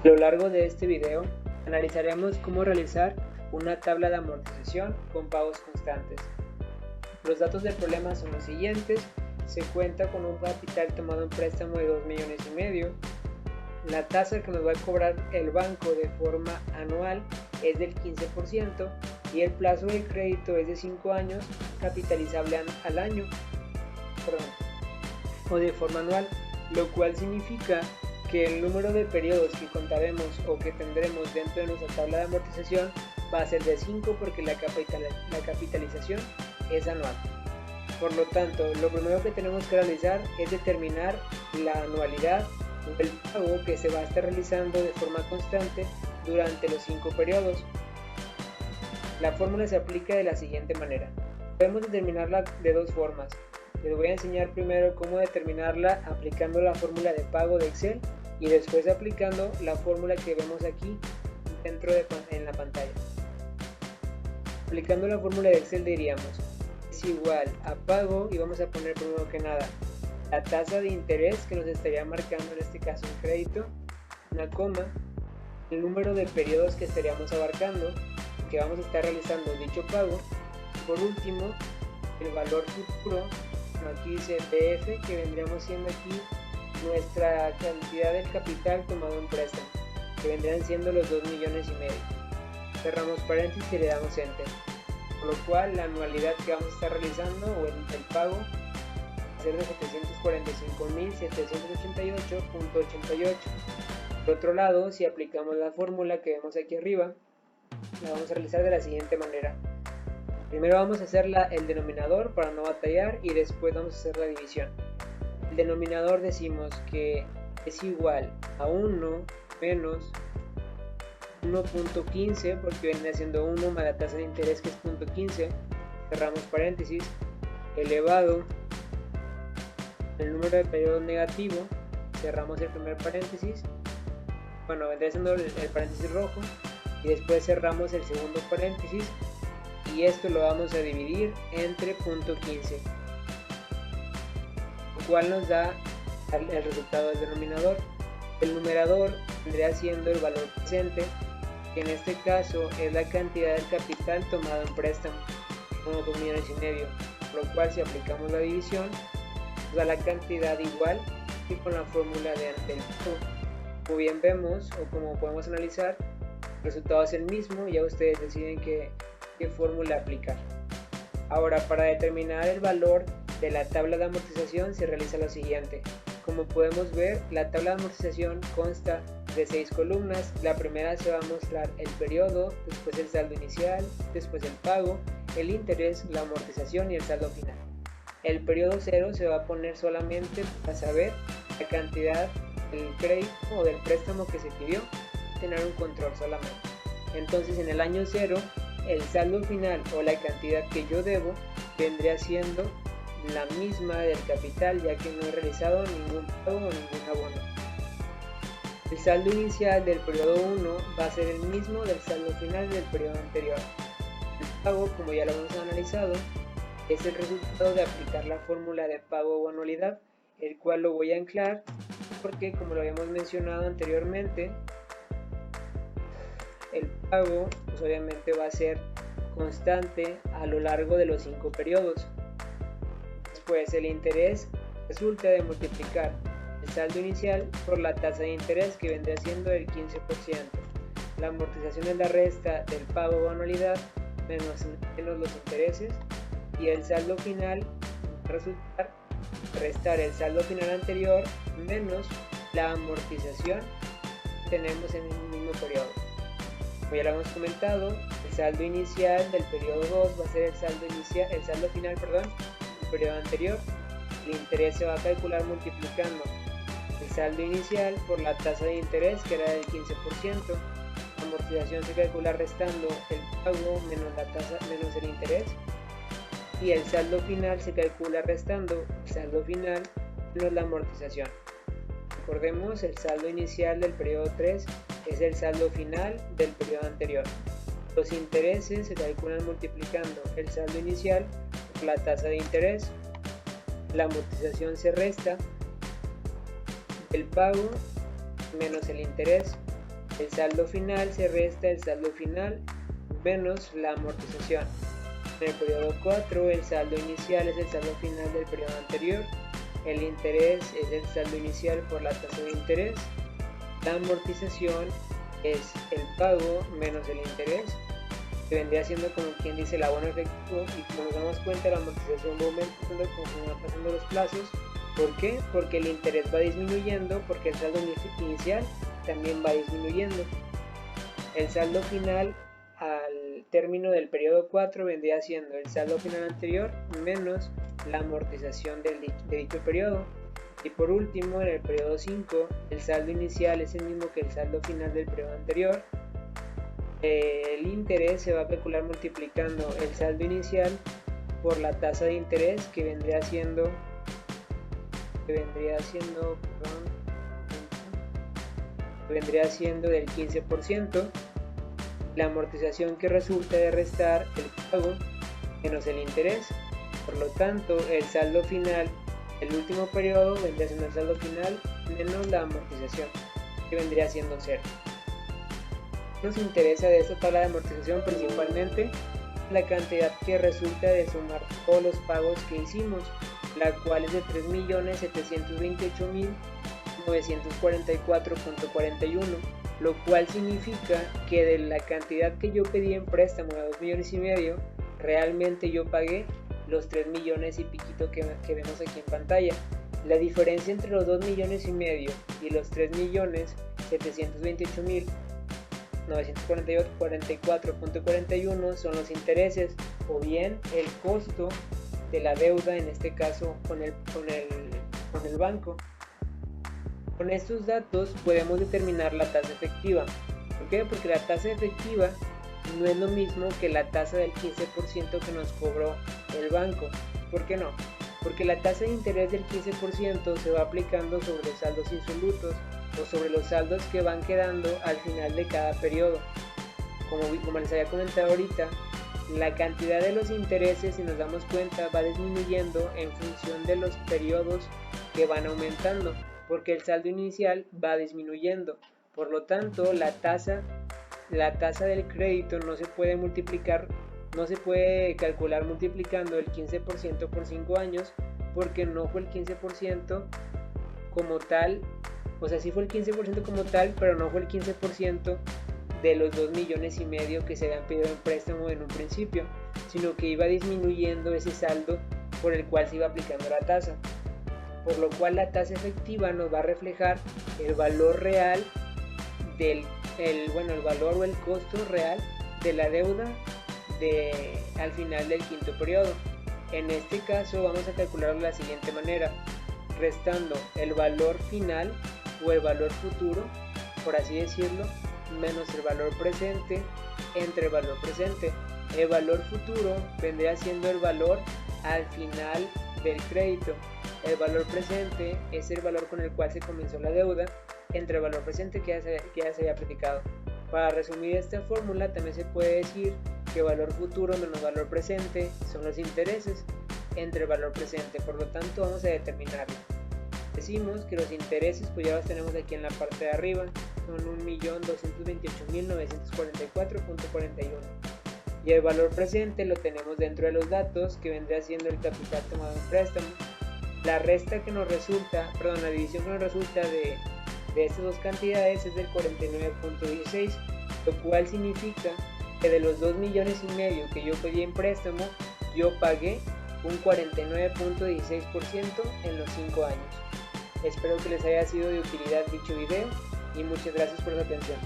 A lo largo de este video analizaremos cómo realizar una tabla de amortización con pagos constantes. Los datos del problema son los siguientes. Se cuenta con un capital tomado en préstamo de 2,5 millones. La tasa que nos va a cobrar el banco de forma anual es del 15% y el plazo del crédito es de 5 años, capitalizable al año, o de forma anual, lo cual significa que el número de periodos que contaremos o que tendremos dentro de nuestra tabla de amortización va a ser de 5 porque la capitalización es anual. Por lo tanto, lo primero que tenemos que realizar es determinar la anualidad o el pago que se va a estar realizando de forma constante durante los 5 periodos. La fórmula se aplica de la siguiente manera. Podemos determinarla de dos formas. Les voy a enseñar primero cómo determinarla aplicando la fórmula de pago de Excel y después aplicando la fórmula que vemos aquí en la pantalla. Aplicando la fórmula de Excel diríamos es igual a pago y vamos a poner primero que nada la tasa de interés que nos estaría marcando en este caso un crédito, una coma, el número de periodos que estaríamos abarcando, que vamos a estar realizando dicho pago, por último el valor futuro, aquí dice PF, que vendríamos siendo aquí nuestra cantidad del capital tomado en préstamo, que vendrían siendo los 2,5 millones. Cerramos paréntesis y le damos enter, por lo cual la anualidad que vamos a estar realizando o el pago va a ser de 745.788.88. Por otro lado, si aplicamos la fórmula que vemos aquí arriba, la vamos a realizar de la siguiente manera. Primero vamos a hacer el denominador para no batallar y después vamos a hacer la división. El denominador decimos que es igual a 1 menos 1.15 porque viene siendo 1 más la tasa de interés que es 0.15, cerramos paréntesis, elevado el número de periodos negativo, cerramos el primer paréntesis, bueno, vendría siendo el paréntesis rojo y después cerramos el segundo paréntesis y esto lo vamos a dividir entre 0.15, lo cual nos da el resultado del denominador. El numerador vendría siendo el valor presente, que en este caso es la cantidad del capital tomado en préstamo, como 2,5 millones, por lo cual si aplicamos la división nos da la cantidad igual que con la fórmula de antes. Como bien vemos o como podemos analizar, el resultado es el mismo, ya ustedes deciden qué fórmula aplicar. Ahora, para determinar el valor de la tabla de amortización se realiza lo siguiente. Como podemos ver, la tabla de amortización consta de 6 columnas. La primera se va a mostrar el periodo, después el saldo inicial, después el pago, el interés, la amortización y el saldo final. El periodo 0 se va a poner solamente para saber la cantidad del crédito o del préstamo que se pidió, tener un control solamente. Entonces en el año 0 el saldo final o la cantidad que yo debo vendría siendo la misma del capital, ya que no he realizado ningún pago o ningún abono. El saldo inicial del periodo 1 va a ser el mismo del saldo final del periodo anterior. El pago, como ya lo hemos analizado, es el resultado de aplicar la fórmula de pago o anualidad, el cual lo voy a anclar porque, como lo habíamos mencionado anteriormente, el pago pues obviamente va a ser constante a lo largo de los 5 periodos. Después el interés resulta de multiplicar el saldo inicial por la tasa de interés, que vendría siendo el 15%. La amortización es la resta del pago o anualidad menos los intereses, y el saldo final resulta restar el saldo final anterior menos la amortización que tenemos en el mismo periodo. Como ya lo hemos comentado, el saldo inicial del periodo 2 va a ser el saldo final del periodo anterior. El interés se va a calcular multiplicando el saldo inicial por la tasa de interés, que era del 15%. La amortización se calcula restando el pago menos la tasa menos el interés, y el saldo final se calcula restando el saldo final menos la amortización. Recordemos, el saldo inicial del periodo 3 es el saldo final del periodo anterior. Los intereses se calculan multiplicando el saldo inicial por la tasa de interés. La amortización se resta del pago menos el interés. El saldo final se resta el saldo final menos la amortización. En el periodo 4, el saldo inicial es el saldo final del periodo anterior. El interés es el saldo inicial por la tasa de interés. La amortización es el pago menos el interés, que vendría siendo como quien dice el abono efectivo, y como nos damos cuenta la amortización va aumentando conforme van pasando los plazos. ¿Por qué? Porque el interés va disminuyendo, porque el saldo inicial también va disminuyendo. El saldo final al término del periodo 4 vendría siendo el saldo final anterior menos la amortización de dicho periodo. Y por último, en el periodo 5, el saldo inicial es el mismo que el saldo final del periodo anterior. El interés se va a calcular multiplicando el saldo inicial por la tasa de interés, que vendría siendo del 15%, la amortización que resulta de restar el pago menos el interés. Por lo tanto, el saldo final del último periodo vendría siendo el saldo final menos la amortización, que vendría siendo 0. Nos interesa de esta tabla de amortización principalmente la cantidad que resulta de sumar todos los pagos que hicimos, la cual es de 3.728.944.41, lo cual significa que de la cantidad que yo pedí en préstamo de 2,5 millones, realmente yo pagué los 3 millones y piquito que vemos aquí en pantalla. La diferencia entre los 2,5 millones y los 3.728.944.41 son los intereses, o bien el costo de la deuda, en este caso con el banco. Con estos datos podemos determinar la tasa efectiva. ¿Por qué? Porque la tasa efectiva no es lo mismo que la tasa del 15% que nos cobró el banco. ¿Por qué no? Porque la tasa de interés del 15% se va aplicando sobre los saldos insolutos o sobre los saldos que van quedando al final de cada periodo. Como les había comentado ahorita, la cantidad de los intereses, si nos damos cuenta, va disminuyendo en función de los periodos que van aumentando, porque el saldo inicial va disminuyendo. Por lo tanto, la tasa del crédito no se puede calcular multiplicando el 15% por 5 años, porque no fue el 15% como tal, o sea, sí fue el 15% como tal, pero no fue el 15% de los 2,5 millones que se habían pedido en préstamo en un principio, sino que iba disminuyendo ese saldo por el cual se iba aplicando la tasa, por lo cual la tasa efectiva nos va a reflejar el valor real el valor o el costo real de la deuda al final del quinto periodo. En este caso vamos a calcularlo de la siguiente manera: restando el valor final o el valor futuro, por así decirlo, menos el valor presente entre el valor presente. El valor futuro vendría siendo el valor al final del crédito. El valor presente es el valor con el cual se comenzó la deuda entre el valor presente que ya se había aplicado. Para resumir esta fórmula, también se puede decir que valor futuro menos valor presente son los intereses entre el valor presente. Por lo tanto, vamos a determinarlo. Decimos que los intereses, pues ya los tenemos aquí en la parte de arriba, son 1.228.944.41, y el valor presente lo tenemos dentro de los datos, que vendría siendo el capital tomado en préstamo. La división que nos resulta de estas dos cantidades es del 49.16, lo cual significa que de los 2,5 millones que yo pedí en préstamo, yo pagué un 49.16% en los 5 años. Espero que les haya sido de utilidad dicho video y muchas gracias por su atención.